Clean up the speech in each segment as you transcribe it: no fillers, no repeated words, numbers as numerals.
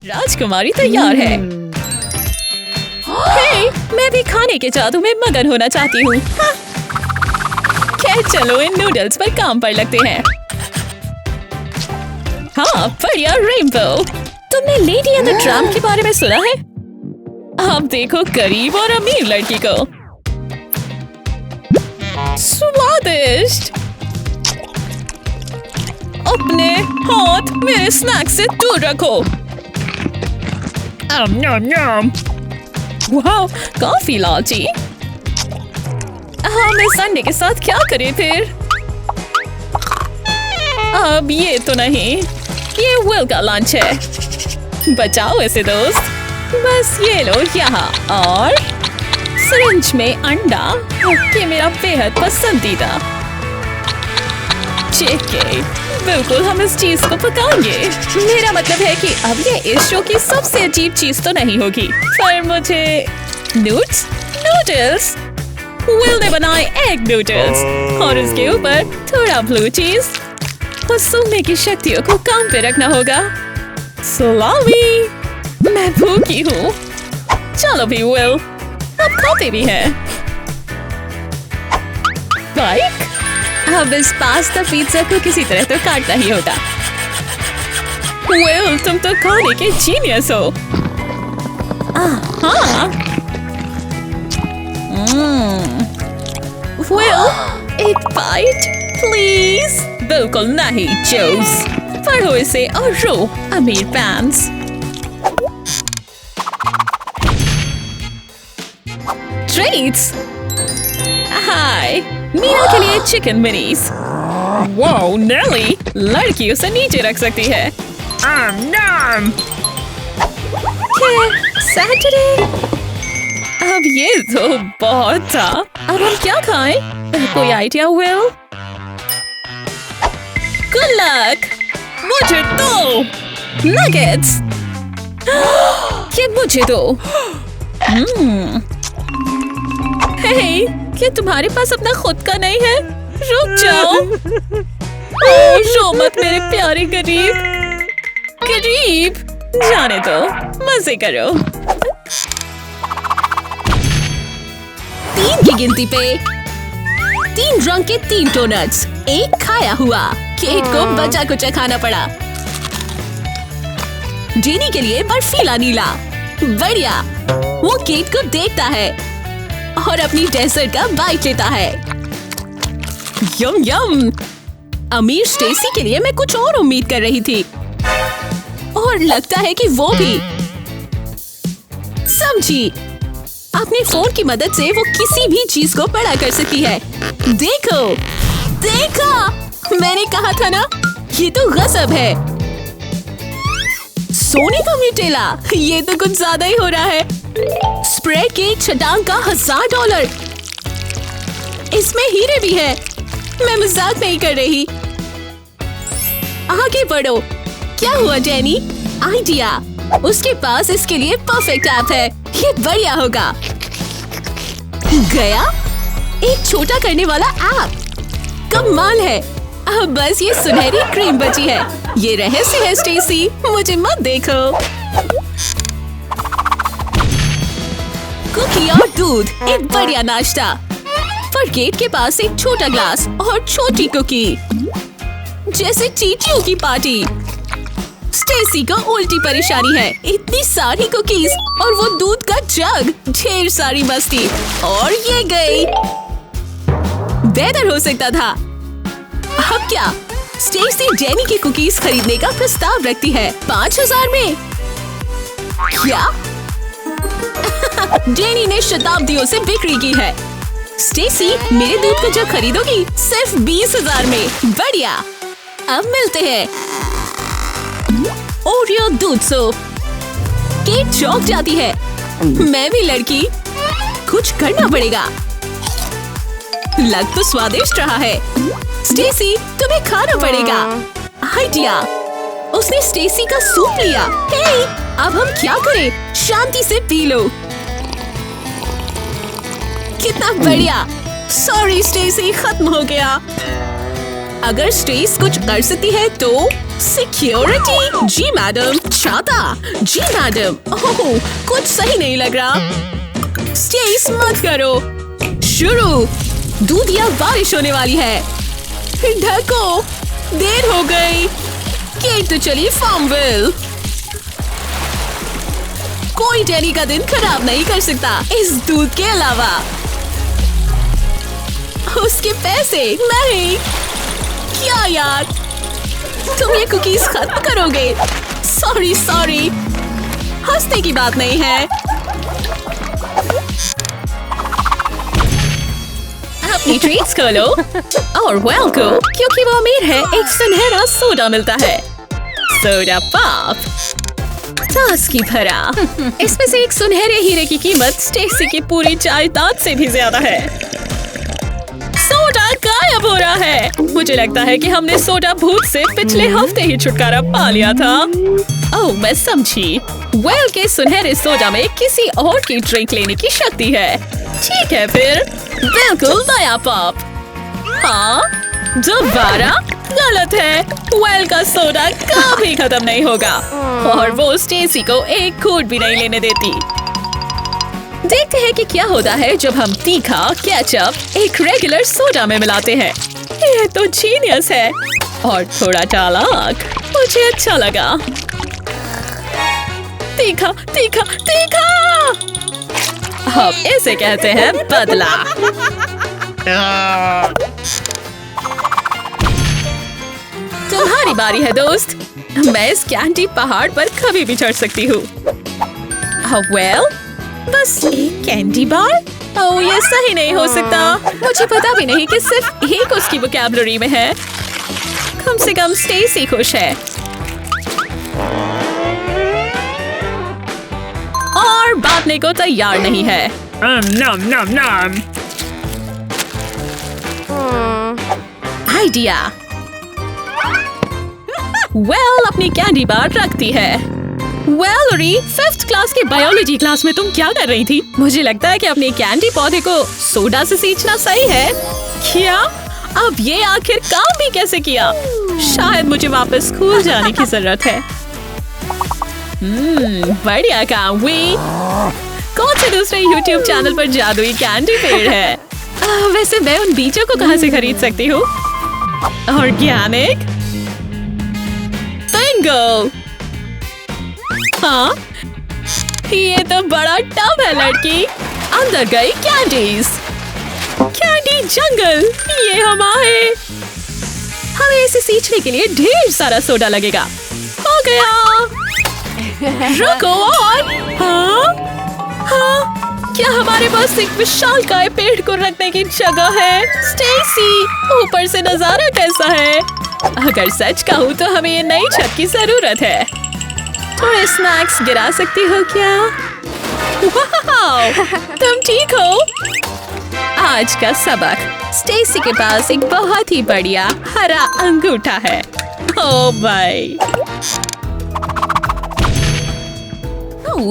राजकुमारी तैयार है। हे, मैं भी खाने के जादू में मगन होना चाहती हूँ। खैर चलो इन नूडल्स पर काम पर लगते हैं। हाँ, बढ़िया रेनबो। तुमने लेडी एंड द ट्रैम्प के बारे में सुना है? अब देखो गरीब और अमीर लड़की को। स्वादिष्ट। अपने हाथ मेरे स्नैक से दूर रखो। वाह, काफी लालची। हम इस अंडे के साथ क्या करें फिर? अब ये तो नहीं, ये विल का लंच है। बचाओ इसे दोस्त। बस ये लो यहाँ और सिरिंज में अंडा, ये मेरा बेहद पसंदीदा। चिके, बिल्कुल हम इस चीज को पकाएंगे। मेरा मतलब है कि अब ये इस शो की सबसे अजीब चीज तो नहीं होगी, पर मुझे नूडल्स। विल ने बनाए एग नूडल्स और इसके ऊपर थोड़ा ब्लू चीज और सूंघने की शक्तियों को काम पे रखना होगा। सलामी, मैं भूखी हूँ। चलो भी विल, अब खाते भी हैं। बाइक, अब इस पास्ता पिज्जा को किसी तरह तो काटना ही होगा। विल, तुम तो खाने के जीनियस हो। हाँ। विल, एक बाइट प्लीज। बिल्कुल नहीं जोस, पढ़ो इसे और रो अमीर पैंट्स। ट्रीट्स। हाय, मीना के लिए चिकन मिनीज। वाओ नेली, लड़की उसे नीचे रख सकती है। सैटरडे। अब ये तो बहुत था। अब हम क्या खाएं? कोई आइडिया विल? Good luck. मुझे दो नगेट्स। ये मुझे दो। हे, क्या तुम्हारे पास अपना खुद का नहीं है? रुक जाओ। रो मत मेरे प्यारे गरीब। जाने दो, मजे करो। 3 की गिनती पे 3 रंग के 3 डोनट्स, एक खाया हुआ। केट को बचा कुचा खाना पड़ा। जेनी के लिए बर्फीला नीला। बढ़िया। वो केट को देखता है और अपनी डेजर्ट का बाइट लेता है। यम यम। अमीर स्टेसी के लिए मैं कुछ और उम्मीद कर रही थी और लगता है कि वो भी समझी। अपने फोन की मदद से वो किसी भी चीज को बड़ा कर सकती है। देखो, देखा, मैंने कहा था ना, ये तो गजब है। सोने का न्यूटेला, ये तो कुछ ज्यादा ही हो रहा है। स्प्रेड केक छटांग का $1000। इसमें हीरे भी है। मैं मजाक नहीं कर रही। आगे बढ़ो। क्या हुआ जेनी? आइडिया। उसके पास इसके लिए परफेक्ट ऐप है। ये बढ़िया होगा। गया? एक छोटा करने वाला ऐप। कमाल है। अब बस ये सुनहरी क्रीम बची है। ये रहस्य है स्टेसी, मुझे मत देखो। कुकी और दूध, एक बढ़िया नाश्ता। पर गेट के पास एक छोटा ग्लास और छोटी कुकी, जैसे चींटियों की पार्टी। स्टेसी को उल्टी परेशानी है। इतनी सारी कुकीज और वो दूध का जग, ढेर सारी मस्ती। और ये गई। बेहतर हो सकता था। अब क्या? स्टेसी जेनी की कुकीज खरीदने का प्रस्ताव रखती है 5000 में। क्या? जेनी ने शताब्दियों से बिक्री की है। स्टेसी, मेरे दूध का जग खरीदोगी सिर्फ 20000 में। बढ़िया। अब मिलते हैं। ओरियो दूध सूप। केट चौंक जाती है। मैं भी लड़की, कुछ करना पड़ेगा। लग तो स्वादिष्ट रहा है। स्टेसी, तुम्हें खाना पड़ेगा। आइडिया। उसने स्टेसी का सूप लिया। हे, अब हम क्या करें? शांति से पी लो। कितना बढ़िया। सॉरी स्टेसी, खत्म हो गया। अगर स्टेस कुछ कर सकती है तो सिक्योरिटी? जी मैडम। छाता? जी मैडम। ओह, कुछ सही नहीं लग रहा। स्टेस मत करो। शुरू। दूध या बारिश होने वाली है। ढको, देर हो गई। केट तो चली फार्मविल। कोई डैनी का दिन खराब नहीं कर सकता इस दूध के अलावा। उसके पैसे नहीं। क्या यार, तुम ये कुकीज खत्म करोगे? सॉरी, हंसने की बात नहीं है। अपनी ट्रीट्स खोलो और वेल को, क्योंकि वो अमीर है, एक सुनहरा सोडा मिलता है। सोडा पॉप ताश की भरा। इसमें से एक सुनहरे हीरे की कीमत स्टेसी की पूरी जायदाद से भी ज्यादा है। सोडा गायब हो रहा है। मुझे लगता है कि हमने सोडा भूत से पिछले हफ्ते ही छुटकारा पा लिया था। ओह, मैं समझी। वेल के सुनहरे सोडा में किसी और की ड्रिंक लेने की शक्ति है। ठीक है फिर, बिल्कुल नया पॉप। हाँ, दोबारा गलत है। वेल का सोडा कभी खत्म नहीं होगा और वो स्टेसी को एक घूंट भी नहीं लेने देती। देखते हैं कि क्या होता है जब हम तीखा केचप एक रेगुलर सोडा में मिलाते हैं। ये तो जीनियस है और थोड़ा चालाक। मुझे अच्छा लगा। तीखा तीखा तीखा। अब इसे कहते हैं बदला। तुम्हारी बारी है दोस्त। मैं इस कैंडी पहाड़ पर कभी भी चढ़ सकती हूँ। वेल, बस एक कैंडी बार? ओह, ये सही नहीं हो सकता। मुझे पता भी नहीं कि सिर्फ एक उसकी वोकैबुलरी में है। कम से कम स्टेसी खुश है। और बांटने को तैयार नहीं है। नम नम नम। आइडिया। वेल अपनी कैंडी बार रखती है। वेलरी, 5th क्लास के बायोलॉजी क्लास में तुम क्या कर रही थी? मुझे लगता है कि अपने कैंडी पौधे को सोडा से सींचना सही है। क्या? अब ये आखिर काम भी कैसे किया? शायद मुझे वापस स्कूल जाने की जरूरत है। बढ़िया काम हुई। कौन से दूसरे YouTube चैनल पर जादुई कैंडी पेड़ है? वैसे मैं उन बीजों को कहाँ से खरीद सकती हूँ? ऑर्गेनिक? बिंगो। हाँ, ये तो बड़ा टब है लड़की। अंदर गई कैंडीज। कैंडी जंगल, ये हम आए। हमें इसे सींचने के लिए ढेर सारा सोडा लगेगा। हो गया। रुको और हाँ, क्या हमारे पास एक विशालकाय पेड़ को रखने की जगह है? स्टेसी, ऊपर से नजारा कैसा है? अगर सच कहूँ तो हमें ये नई छत की जरूरत है। थोड़े स्नैक्स गिरा सकती हो क्या? वाह, तुम ठीक हो? आज का सबक, स्टेसी के पास एक बहुत ही बढ़िया हरा अंगूठा है। ओ भाई,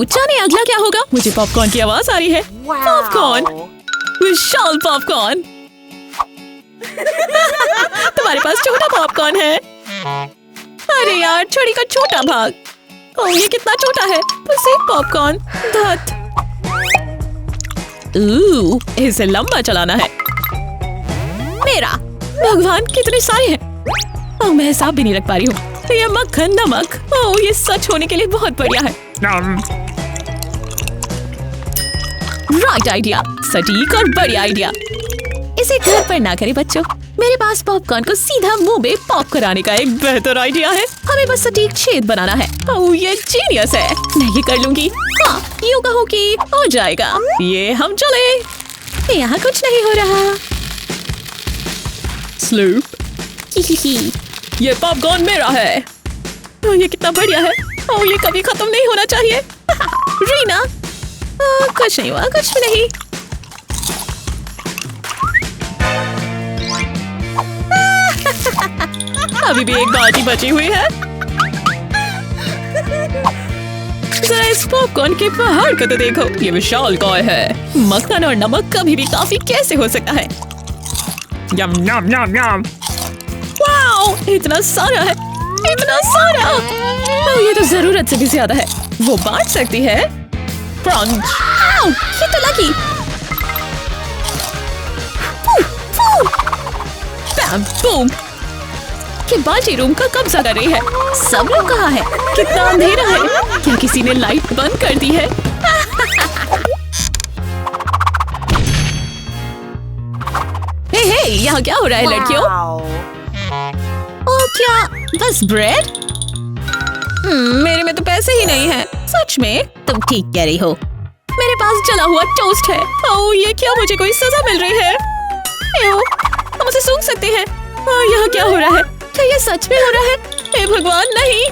जाने अगला क्या होगा? मुझे पॉपकॉर्न की आवाज आ रही है। पॉपकॉर्न, विशाल पॉपकॉर्न। तुम्हारे पास छोटा पॉपकॉर्न है? अरे यार, छड़ी का छोटा भाग। ओह, ये कितना छोटा है। बस एक पॉपकॉर्न। धत। इसे लंबा चलाना है। मेरा भगवान, कितने सारे हैं। ओह, मैं हिसाब भी नहीं रख पा रही हूँ। ये मक्खन नमक। ओह, ये सच होने के लिए बहुत बढ़िया है। राइट आइडिया, सटीक और बढ़िया आइडिया। इसे घर पर ना करें बच्चों। मेरे पास पॉपकॉर्न को सीधा मुंह में पॉप कराने का एक बेहतर आइडिया है। हमें बस सटीक छेद बनाना है। ओह, ये जीनियस है। मैं ये कर लूंगी। हाँ, यूँ कहो कि हो जाएगा। ये हम चले। यहाँ कुछ नहीं हो रहा। स्लूप। ये पॉपकॉर्न मेरा है। ओह, ये कितना बढ़िया है। ओह, ये कभी खत्म नहीं होना चाहिए। रीना, कुछ नहीं हुआ, कुछ भी नहीं। अभी भी एक बाल्टी बची हुई है। जरा इस पॉपकॉर्न के पहाड़ को तो देखो। ये विशालकाय है। मक्खन और नमक कभी भी काफी कैसे हो सकता है? यम यम यम यम। वाओ, इतना सारा है, इतना सारा। ओह, ये तो जरूरत से भी ज्यादा है। वो बांट सकती है। क्रंच। आओ, ये तो लगी। बैम, बूम। कि बाजी रूम का कब्जा कर रही है। सब लोग कहाँ है? कितना अंधेरा है। क्या किसी ने लाइट बंद कर दी है? हे, यहाँ क्या हो रहा है लड़कियों? ओह, क्या बस ब्रेड? मेरे में तो पैसे ही नहीं है। सच में? तुम ठीक कह रही हो। मेरे पास जला हुआ टोस्ट है। ओह, ये क्या मुझे कोई सजा मिल रही है? हम उसे सूंघ सकते हैं। यहाँ क्या हो रहा है? क्या ये सच में हो रहा है? हे भगवान, नहीं।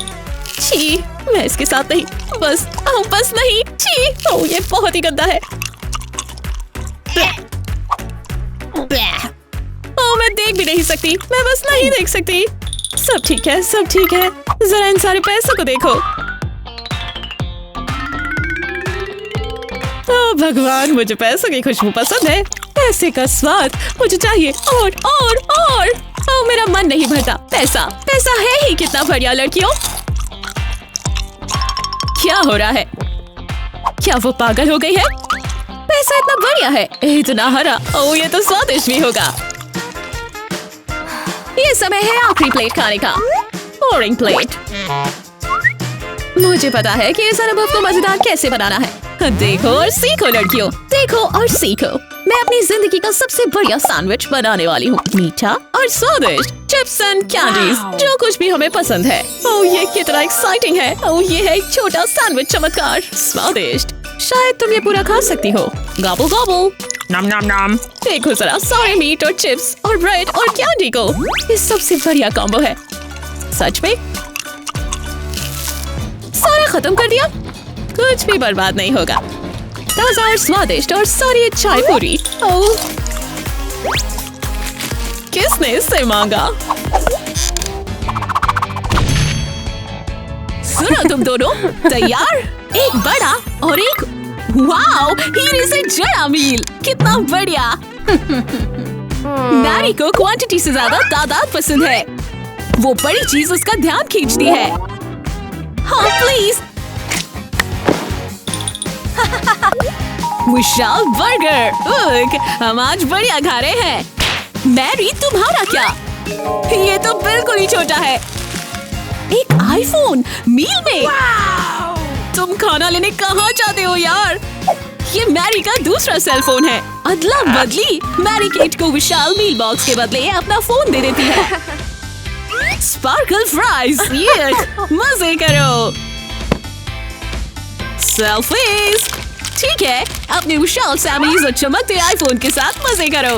छी, मैं इसके साथ नहीं। बस नहीं। छी, ओह, ये बहुत ही गंदा है। ओह, मैं देख भी नहीं सकती। मैं बस नहीं देख सकती। सब ठीक है, सब ठीक है। जरा इन सारे पैसों को देखो। ओह भगवान, मुझे पैसों की खुशबू पसंद है। पैसे का स्वाद मुझे चाहिए। और। ओह, मेरा मन नहीं भरता। पैसा है ही कितना बढ़िया लड़कियों। क्या हो रहा है? क्या वो पागल हो गई है? पैसा इतना बढ़िया है, इतना हरा। ओह, ये तो स्वादिष्ट भी होगा। ये समय है आखिरी प्लेट खाने का। Boring plate. मुझे पता है कि इस अनुभव को मजेदार कैसे बनाना है। देखो और सीखो लड़कियों, देखो और सीखो। मैं अपनी जिंदगी का सबसे बढ़िया सैंडविच बनाने वाली हूँ। मीठा और स्वादिष्ट चिप्स एंड कैंडीज, जो कुछ भी हमें पसंद है। ओह, ये कितना एक्साइटिंग है। ओह, ये है एक छोटा सैंडविच चमत्कार, स्वादिष्ट। शायद तुम ये पूरा खा सकती हो। गाबो गाबो। नम नम नम। देखो जरा, सारे मीट और चिप्स और ब्रेड और कैंडी को। ये सबसे बढ़िया कॉम्बो है। सच में? सारा खत्म कर दिया? कुछ भी बर्बाद नहीं होगा। ताजा और स्वादिष्ट और सारी चाय पूरी। ओह, किसने इससे मांगा? सुनो तुम दोनों, तैयार? एक बड़ा और एक वाओ, हीरे से जड़ा मील। कितना बढ़िया। मैरी को क्वांटिटी से ज्यादा तादाद पसंद है। वो बड़ी चीज उसका ध्यान खींचती है। हाँ प्लीज। Vishal burger. हम आज बढ़िया खा रहे हैं। मैरी, तुम्हारा क्या? ये तो बिल्कुल ही छोटा है। एक आईफोन मील में। तुम खाना लेने कहाँ जाते हो यार? ये मैरी का दूसरा सेल फोन है। अदला बदली। मैरी केट को विशाल मील बॉक्स के बदले अपना फोन दे देती है। स्पार्कल फ्राइज, ये मजे करो। सेल्फीज। ठीक है, अपने विशाल सैमीज और चमकते आईफोन के साथ मजे करो।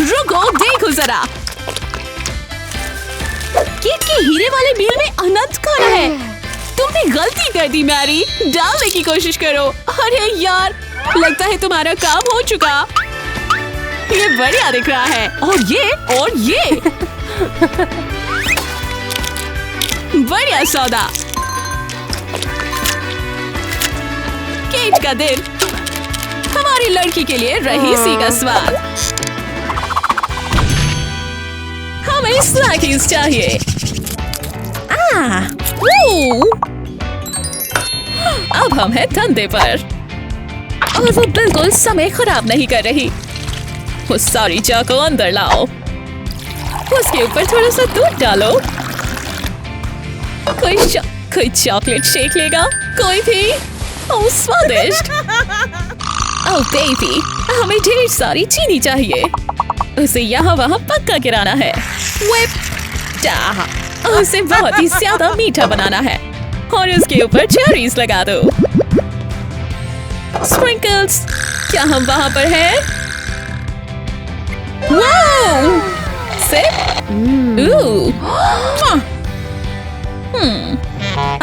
रुको, देखो जरा। केक के हीरे वाले मील में अनंत खाना है। तुमने गलती कर दी मैरी। डालने की कोशिश करो। अरे यार, लगता है तुम्हारा काम हो चुका। ये बढ़िया दिख रहा है। और ये बढ़िया सौदा। केट का दिन हमारी लड़की के लिए रहीसी का स्वाद। हमें स्नैकीज चाहिए। अब हम हैं धंधे पर। और वो बिल्कुल समय खराब नहीं कर रही। उस सारी चाय को अंदर लाओ। उसके ऊपर थोड़ा सा दूध डालो। कोई चॉकलेट शेक लेगा? कोई भी? ओह स्वादिष्ट। ओह बेबी, हमें ढेर सारी चीनी चाहिए। उसे यहाँ वहाँ पक्का गिराना है। उसे बहुत ही ज्यादा मीठा बनाना है और उसके ऊपर चेरीज लगा दो। स्प्रिंकल्स, क्या हम वहाँ पर हैं? वाओ!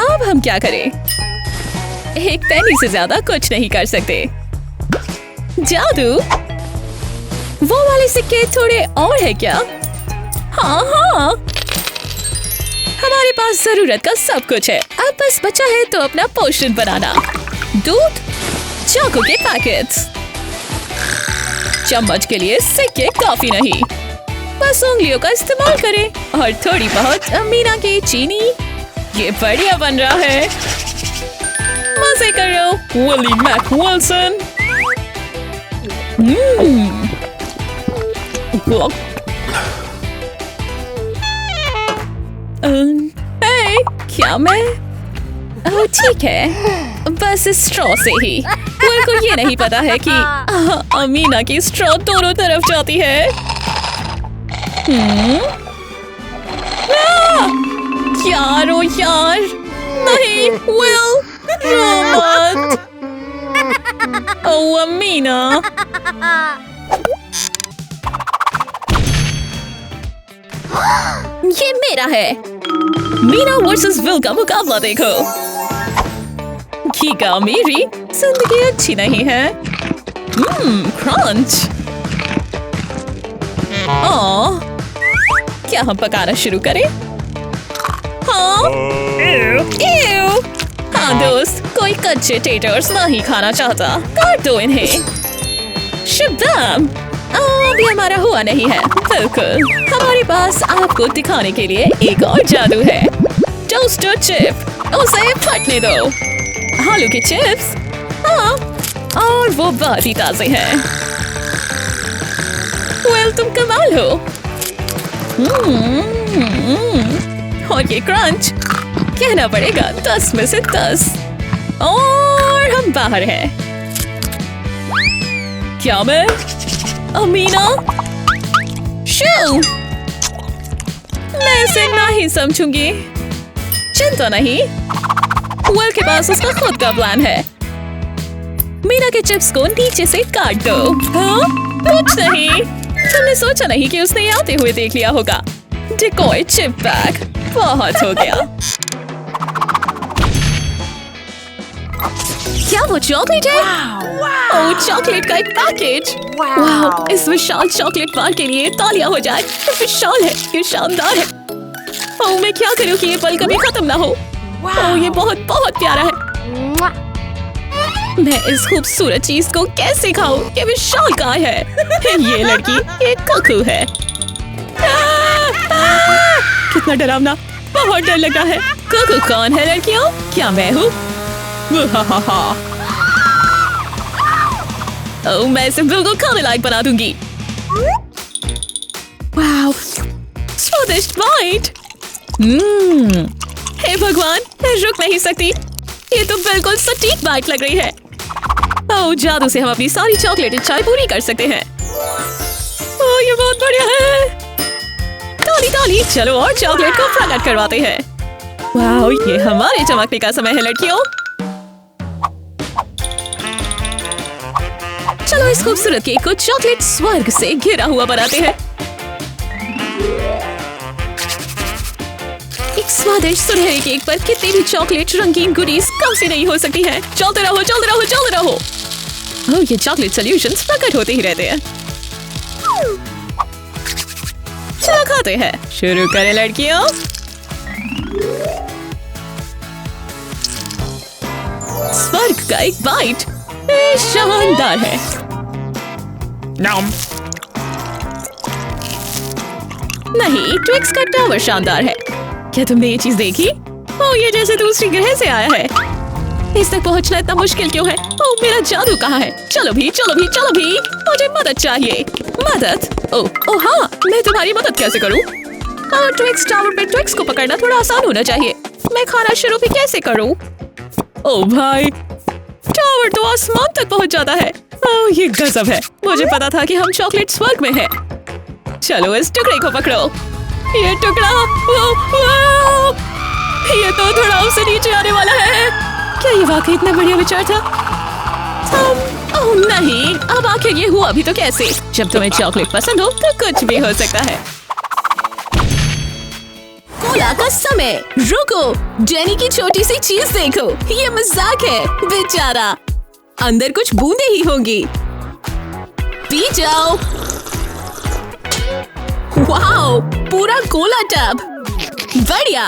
अब हम क्या करें? एक पेनी से ज्यादा कुछ नहीं कर सकते। जादू, वो वाले सिक्के थोड़े और है क्या? हाँ, हमारे पास जरूरत का सब कुछ है। अब बस बचा है तो अपना पोषण बनाना। दूध, चाकू के पैकेट्स, चम्मच के लिए सिक्के काफी नहीं। बस उंगलियों का इस्तेमाल करें और थोड़ी बहुत अमीना की चीनी। ये बढ़िया बन रहा है। मजे करो विली मैक विल्सन। क्या मैं? ओह ठीक है, बस स्ट्रॉ से ही। विल को ये नहीं पता है कि अमीना की स्ट्रॉ दोनों तरफ जाती है। यार ओ यार, नहीं विल, रो मत। ओह अमीना, ये मेरा है। मीना वर्सेस विल का मुकाबला देखो। घीगा मेरी जिंदगी अच्छी नहीं है। क्रंच। क्या हम पकाना शुरू करें? हाँ हाँ दोस्त, कोई कच्चे टेटर्स नहीं खाना चाहता। काट दो इन्हें। शब्दाम, अभी हमारा हुआ नहीं है। बिल्कुल, हमारे पास आपको दिखाने के लिए एक और जादू है। टोस्टर चिप, उसे फटने दो। आलू के चिप्स, हाँ, और वो बहुत ही ताजे हैं। वेल तुम कमाल हो। और ये क्रंच, कहना पड़ेगा 10 में से 10। और हम बाहर हैं। क्या मैं? अमीना, शू, मैं इसे नहीं समझूंगी। चिंता नहीं, विल के पास उसका खुद का प्लान है। मीना के चिप्स को नीचे से काट दो। हाँ? कुछ नहीं, तुमने सोचा नहीं कि उसने आते हुए देख लिया होगा। डिकॉय चिप बैग, बहुत हो गया। क्या वो चॉकलेट है? ओह, चॉकलेट का एक पैकेज। वाह, इस विशाल चॉकलेट बार के लिए तालियां हो जाए। ये विशाल है, ये शानदार है। ओह, मैं क्या करूं कि ये पल कभी खत्म ना हो। ओह, ये बहुत बहुत प्यारा है। मैं इस खूबसूरत चीज को कैसे खाऊं? ये विशाल काय है। ये लड़की एक कुकू है। कितना डरावना, बहुत डर लग रहा है। कुकू कौन है लड़कियों? क्या मैं हूँ? ओह, मैं इसे बिल्कुल खाने लायक बना दूंगी। वाव, स्वादिष्ट बाइट। हे भगवान, मैं रुक नहीं सकती। ये तो बिल्कुल सटीक बाइट लग रही है। ओह, जादू से हम अपनी सारी चॉकलेट इच्छाएं पूरी कर सकते हैं। ओह, ये बहुत बढ़िया है। ताली ताली, चलो और चॉकलेट को प्रकट करवाते हैं। वाह, ये हमारे चमकने का समय है लड़कियों। चलो इस खूबसूरत केक को चॉकलेट स्वर्ग से घिरा हुआ बनाते हैं। एक स्वादिष्ट सुनहरे केक पर कितनी भी चॉकलेट रंगीन गुडीज कम सी नहीं हो सकती हैं। चलते रहो, चलते रहो, चलते रहो। ओह, ये चॉकलेट सॉल्यूशंस प्रकट होते ही रहते हैं। चलो खाते हैं। शुरू करें लड़कियों। स्वर्ग का एक बाइट, शानदार है। नम। नहीं, ट्विक्स का टावर शानदार है। क्या तुमने ये चीज देखी? ओह, ये जैसे दूसरी ग्रह से आया है। इस तक पहुंचना इतना मुश्किल क्यों है? ओह, मेरा जादू कहाँ है? चलो भी, चलो भी, चलो भी। मुझे मदद चाहिए। मदद? ओह हाँ, मैं तुम्हारी मदद कैसे करूँ? ट्विक्स टावर पे ट्विक्स को पकड़ना थोड़ा आसान होना चाहिए। मैं खाना शुरू भी कैसे करूँ? ओह भाई, टावर तो आसमान तक पहुंच जाता है। ओह, ये गजब है। मुझे पता था कि हम चॉकलेट स्वर्ग में हैं। चलो इस टुकड़े को पकड़ो। ये टुकड़ा, ये तो थोड़ा उससे नीचे आने वाला है। क्या ये वाकई इतना बढ़िया विचार था? ओह नहीं, अब आखिर ये हुआ भी तो कैसे? जब तुम्हें चॉकलेट पसंद हो तो कुछ भी हो सकता है। कोला का समय। रुको, जेनी की छोटी सी चीज देखो। ये मजाक है बेचारा। अंदर कुछ बूंदे ही होंगी। पी जाओ। वाओ, पूरा कोला टब, बढ़िया।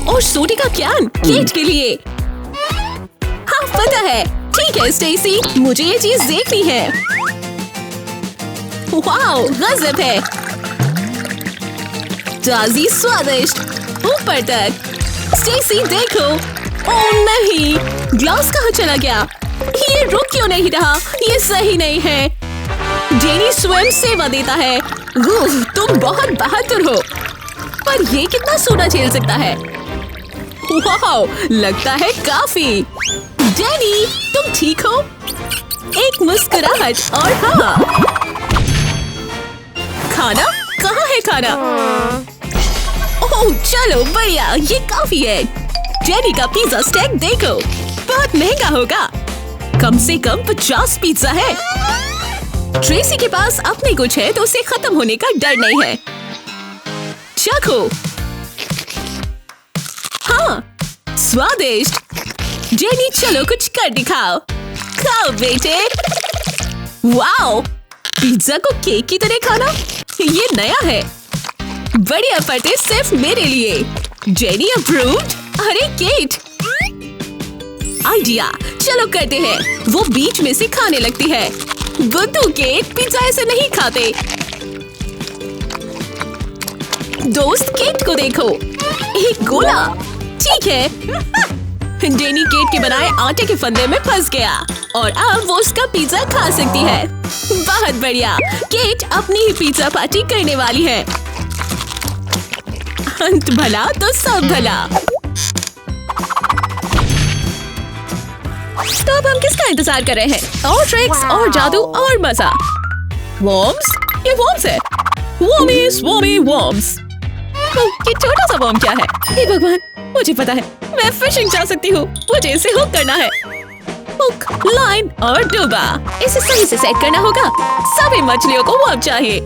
और सोडे का कैन केट के लिए। हाँ पता है। ठीक है स्टेसी, मुझे ये चीज देखनी है। वाओ, गजब है। ताजी स्वादिष्ट ऊपर तक। स्टेसी देखो, ओह नहीं, ग्लास कहाँ चला गया? ये रुक क्यों नहीं रहा? ये सही नहीं है। जेनी स्वयं सेवा देता है। तुम बहुत बहादुर हो, पर ये कितना सोना झेल सकता है? वाओ, लगता है काफी। जेनी, तुम ठीक हो? एक मुस्कुराहट और हाँ। खाना कहाँ है खाना? ओह चलो बढ़िया, ये काफी है। जेनी का पिज्जा स्टेक देखो, बहुत महंगा होगा। कम से कम 50 पिज्जा है। ट्रेसी के पास अपने कुछ है तो उसे खत्म होने का डर नहीं है। चखो। हाँ, स्वादिष्ट। जेनी चलो कुछ कर दिखाओ। खाओ बेटे। वाओ, पिज्जा को केक की तरह खाना, ये नया है। बढ़िया फटे सिर्फ मेरे लिए। Jenny approved. अरे केट, आइडिया, चलो करते हैं। वो बीच में से खाने लगती है। बुद्धू केट, पिज्जा ऐसे नहीं खाते। दोस्त केट को देखो, एक गोला। ठीक है। जेनी केट के बनाए आटे के फंदे में फंस गया और अब वो उसका पिज्जा खा सकती है। बहुत बढ़िया, केट अपनी ही पिज्जा पार्टी करने वाली है। अंत भला तो सब भला। तो अब हम किसका इंतजार कर रहे हैं? और ट्रिक्स और जादू और मजा। वॉर्म्स, ये वॉर्म्स है। वॉर्मीज, वॉर्मी वॉर्म्स। ये छोटा सा वॉर्म क्या है? हे भगवान, मुझे पता है, मैं फिशिंग जा सकती हूँ। मुझे इसे हुक करना है। हुक, लाइन और डूबा। इसे सही से सेट करना होगा। सभी मछलियों को वॉर्म चाहिए।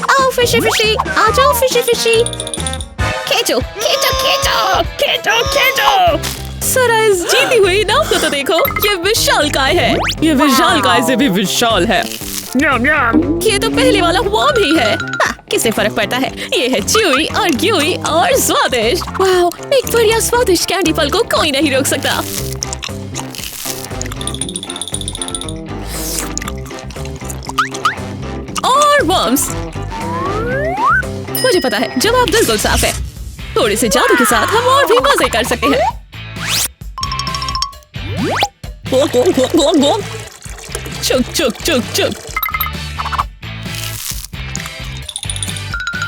आओ फिशी फिशी, आ जाओ फिशी फिशी। खींचो खींचो खींचो खींचो खींचो। सरा इस जीती हुई नाव को तो देखो, ये विशालकाय है। ये विशालकाय से भी विशाल है। ये तो पहले वाला वॉर्म ही है। किसे फर्क पड़ता है? ये है च्यूई और ग्यूई और स्वादिष्ट। वाओ, एक बढ़िया स्वादिष्ट कैंडी फल को कोई नहीं रोक सकता। और वॉर्म्स। मुझे पता है, जवाब बिल्कुल साफ है। थोड़े से जादू के साथ हम और भी मजे कर सकते हैं। चुक चुक चुक चुक।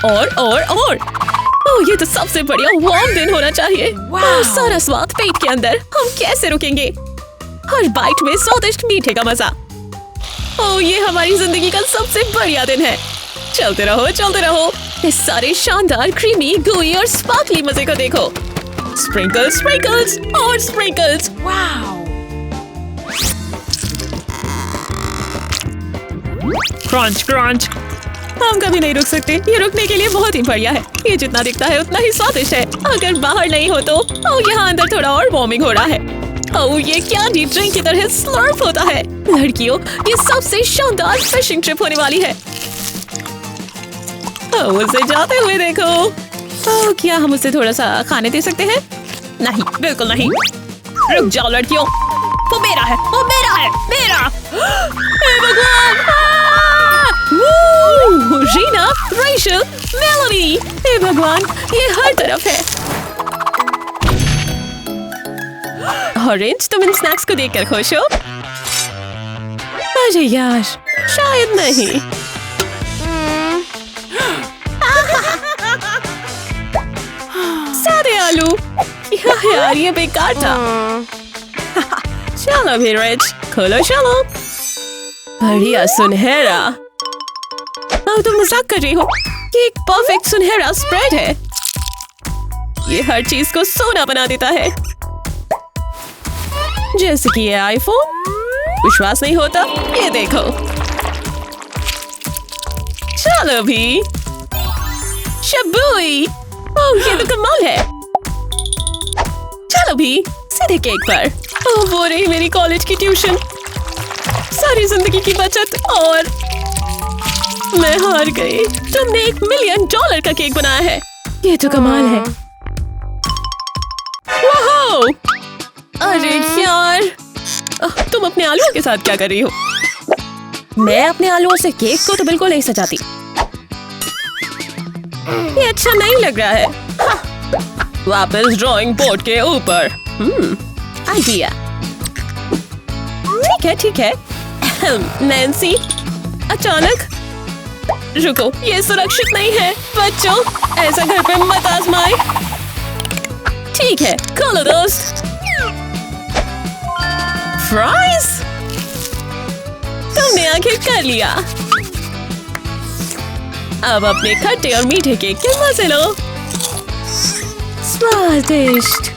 और ओह, ये तो सबसे बढ़िया वार्म दिन होना चाहिए। सारा स्वाद पेट के अंदर, हम कैसे रुकेंगे? हर बाइट में स्वादिष्ट मीठे का मजा। ओह, ये हमारी जिंदगी का सबसे बढ़िया दिन है। चलते रहो चलते रहो। इस सारे शानदार क्रीमी gooey और स्पार्कली मजे को देखो। स्प्रिंकल्स स्प्रिंकल्स और स्प्रिंकल्स। Crunch crunch. हम कभी नहीं रुक सकते। ये रुकने के लिए बहुत ही बढ़िया है। ये जितना दिखता है उतना ही स्वादिष्ट है। अगर बाहर नहीं हो तो यहाँ अंदर थोड़ा और वार्मिंग हो रहा है। ओह, ये कैंडी ड्रिंक की तरह स्लर्प होता है। लड़कियों, ये सबसे शानदार फिशिंग ट्रिप होने वाली है। उसे जाते हुए देखो। ओह, क्या हम उसे थोड़ा सा खाने दे सकते हैं? नहीं, बिल्कुल नहीं। रुक जाओ लड़कियों, वो मेरा है, वो मेरा है, मेरा। हे भगवान! रीना, रेशल, मेलोडी, हे भगवान, ये हर तरफ है। ऑरेंज, तुम इन स्नैक्स को देखकर खुश हो? अरे यार, शायद नहीं। सारे आलू, यार ये बेकार था। चलो भी रिच, खोलो चलो। बढ़िया सुनहरा। तुम मजाक कर रही हो? ये एक परफेक्ट सुनहरा स्प्रेड है। ये हर चीज को सोना बना देता है, जैसे कि ये आईफोन। विश्वास नहीं होता? ये देखो। चलो भी। शबूई, ओह, ये तो कमाल है। चलो भी, सीधे केक पर। ओह, वो रही मेरी कॉलेज की ट्यूशन, सारी जिंदगी की बचत। और मैं हार गई। तुमने $1 मिलियन का केक बनाया है। ये तो कमाल है। वाओ! अरे यार, तुम अपने आलूओं के साथ क्या कर रही हो? मैं अपने आलूओं से केक को तो बिल्कुल नहीं सजाती। ये अच्छा नहीं लग रहा है। वापस ड्राइंग बोर्ड के ऊपर। आइडिया। ठीक है। नैन्सी, अचानक रुको, ये सुरक्षित नहीं है। बच्चों, ऐसा घर पे मत आजमाएं। ठीक है, खोलो दोस्त। फ्राइज, तुमने आखिर कर लिया। अब अपने खट्टे और मीठे केक के मजे लो। स्वादिष्ट।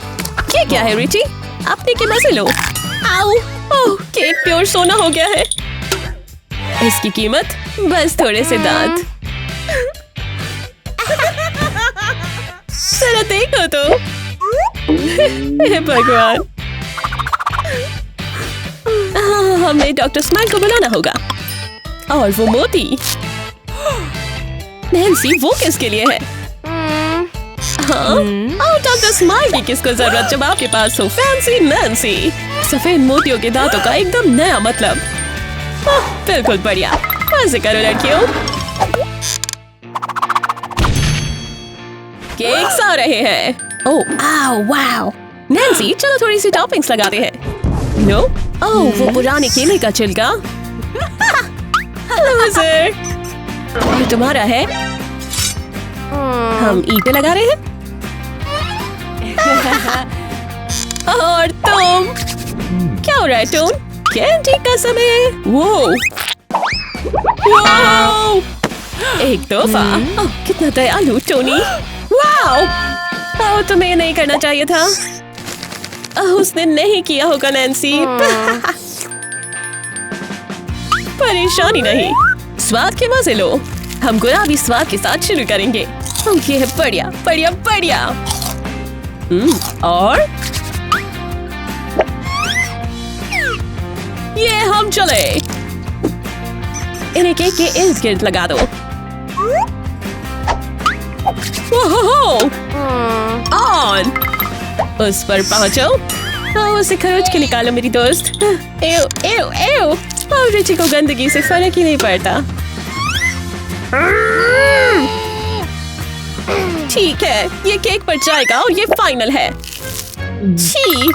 ये क्या है रिची? अपने के मजे लो। आओ, ओह, केक प्योर सोना हो गया है। इसकी कीमत बस थोड़े से दांत। जरा देखो तो। हे भगवान। हमें डॉक्टर स्माइल को बुलाना होगा। और वो मोती। नैन्सी, वो किसके लिए है? हाँ? और डॉक्टर स्माइल की किसको जरूरत जब आपके पास हो फैंसी नैन्सी। सफेद मोतियों के दांतों का एकदम नया मतलब। बिल्कुल बढ़िया। मजे करो लड़कियों। केक्स आ रहे हैं। ओह, आओ, वाओ। नैन्सी, चलो थोड़ी सी टॉपिंग्स लगाते हैं। नो? ओह, वो पुराने केले का छिलका। और तुम्हारा है? हम ईंटें लगा रहे हैं। और तुम क्या हो रहा है टोन? कैंडी का समय। वो एक तोहफा। ओह, कितना दयालु टोनी। वाओ, तुम्हें ये नहीं करना चाहिए था। उसने नहीं किया होगा नैन्सी। परेशानी नहीं, स्वाद के मजे लो। हम गुलाबी स्वाद के साथ शुरू करेंगे। ये है बढ़िया बढ़िया बढ़िया। और ये हम चले। इन्हें केक के इर्द गिर्द लगा दो। ऑन। उस पर पहुंचो। उसे खरोच के निकालो मेरी दोस्त। एव एव एव। और रिची को गंदगी से फर्क ही नहीं पड़ता। ठीक है, ये केक पर जाएगा और ये फाइनल है। छी,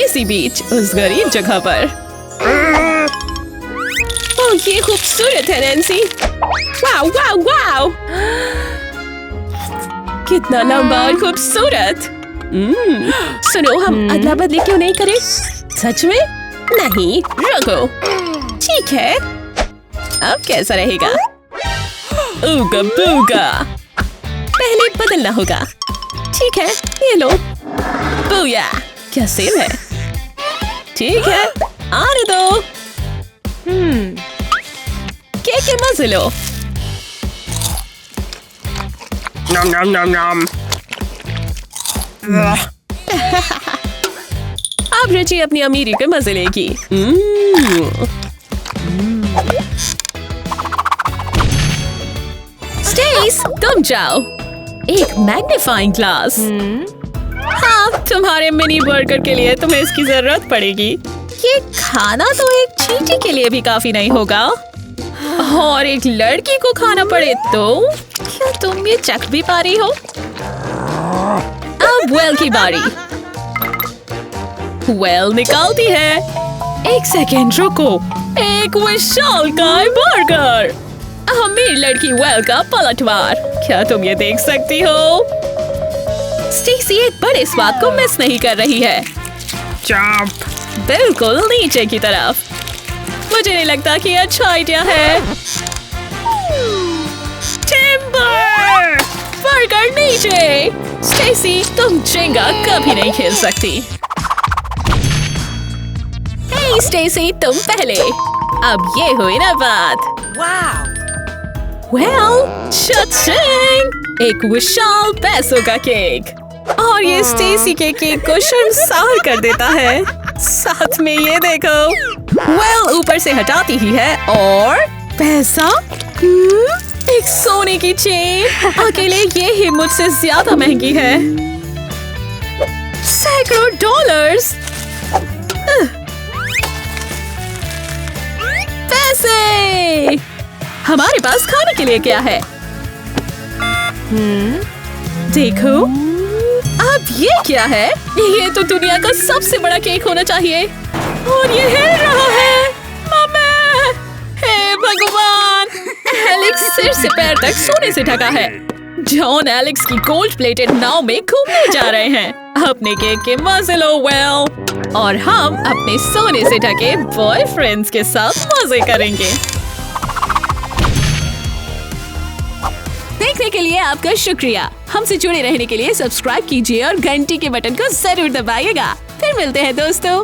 इसी बीच उस गरीब जगह पर। ओह, ये खूबसूरत है नैन्सी। वाओ वाओ वाओ, कितना लंबा और खूबसूरत। सुनो, हम अदला बदली क्यों नहीं करें? सच में? नहीं, रुको। ठीक है, अब कैसा रहेगा? ऊगा बूगा। पहले बदलना होगा। ठीक है, ये लो। बूया, क्या सेल है? ठीक है, आने दो। केक के मजे लो। नम नम नम नम। अब रिची अपनी अमीरी के मजे लेगी। स्टेस, तुम जाओ। एक मैग्नीफाइंग ग्लास। हाँ, तुम्हारे मिनी बर्गर के लिए तुम्हें इसकी जरूरत पड़ेगी। ये खाना तो एक चींटी के लिए भी काफी नहीं होगा। और एक लड़की को खाना पड़े तो क्या तुम ये चख भी पा रही हो? अब वेल की बारी। वेल निकालती है। एक सेकेंड रुको। एक विशालकाय बर्गर। मेरी लड़की वेल का पलटवार। क्या तुम ये देख सकती हो? स्टेसी एक बड़े स्वाद को मिस नहीं कर रही है। चॉप। बिल्कुल नीचे की तरफ। मुझे नहीं लगता कि अच्छा आइडिया है। टिम्बर! बर्गर नीचे। स्टेसी, तुम जेंगा कभी नहीं खेल सकती। हे स्टेसी, तुम पहले। अब ये हुई ना बात। वेल, चा-चिंग! एक विशाल पैसों का केक। और ये स्टेसी के केक को शर्मसार कर देता है। साथ में ये देखो। वेल ऊपर से हटाती ही है और पैसा। एक सोने की चेन। अकेले ये ही मुझसे ज्यादा महंगी है। सैकड़ों डॉलर्स। पैसे। हमारे पास खाने के लिए क्या है? देखो, अब ये क्या है? ये तो दुनिया का सबसे बड़ा केक होना चाहिए और ये हिल रहा है। मम्मी! हे भगवान! एलेक्स सिर से पैर तक सोने से ढका है। जॉन एलेक्स की गोल्ड प्लेटेड नाव में घूमने जा रहे हैं। अपने केक के मजे लो वेल, और हम अपने सोने से ढके बॉयफ्रेंड्स के साथ मजे करेंगे। देखने के लिए आपका शुक्रिया। हमसे जुड़े रहने के लिए सब्सक्राइब कीजिए और घंटी के बटन को जरूर दबाइएगा। फिर मिलते हैं दोस्तों।